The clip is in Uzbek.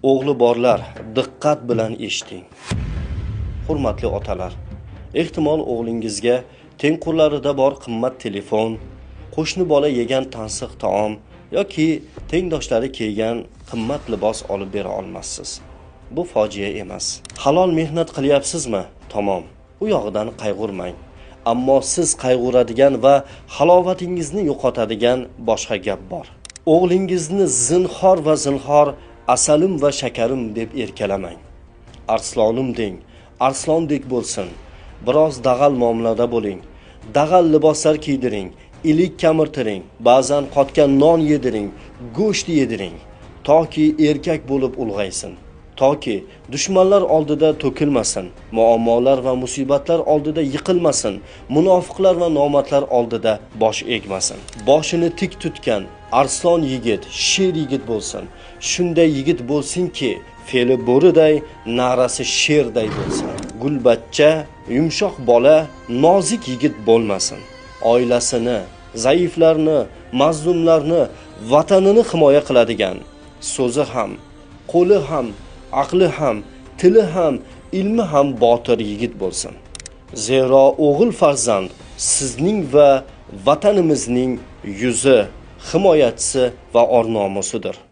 O'g'li borlar, diqqat bilan eshiting. Hurmatli otalar, ehtimol o'g'lingizga tengqurlarida bor qimmat telefon, qo'shni bola yegan tansiq taom yoki tengdoshlari kiygan qimmat libos olib bera olmassiz. Bu fojia emas. Halol mehnat qilyapsizmi? Tamom. U yog'idan qayg'urmang. Ammo siz qayg'uradigan va halovatingizni yo'qotadigan boshqa gap bor. O'g'lingizni zinhor va zinhor asalim va shakarim deb erkalamang. Arslonim deng, arslondek bo'lsin. Biroz dag'al muomalada bo'ling. Dag'al liboslar kiydiring, ilik kamirtiring, ba'zan qotgan non yediring, go'sht yediring, toki erkak bo'lib ulg'aysin. Toki dushmanlar oldida to'kilmasin, muammolar va musibatlar oldida yiqilmasin, munofiqlar va nomardlar oldida bosh egmasin. Boshini tik tutgan arslon yigit, sher yigit bo'lsin. Shunday yigit bo'lsinki, fe'li bo'riday, na'rasi sherday bo'lsin. Gulbachcha, yumshoq bola, nozik yigit bo'lmasin. Oilasini, zaiflarni, mazlumlarni, vatanini himoya qiladigan, so'zi ham, qo'li ham, aqli ham, tili ham, ilmi ham botir yigit bo'lsin. Zero o'g'il farzand sizning va vatanimizning yuzi, himoyachisi va or-nomusidir.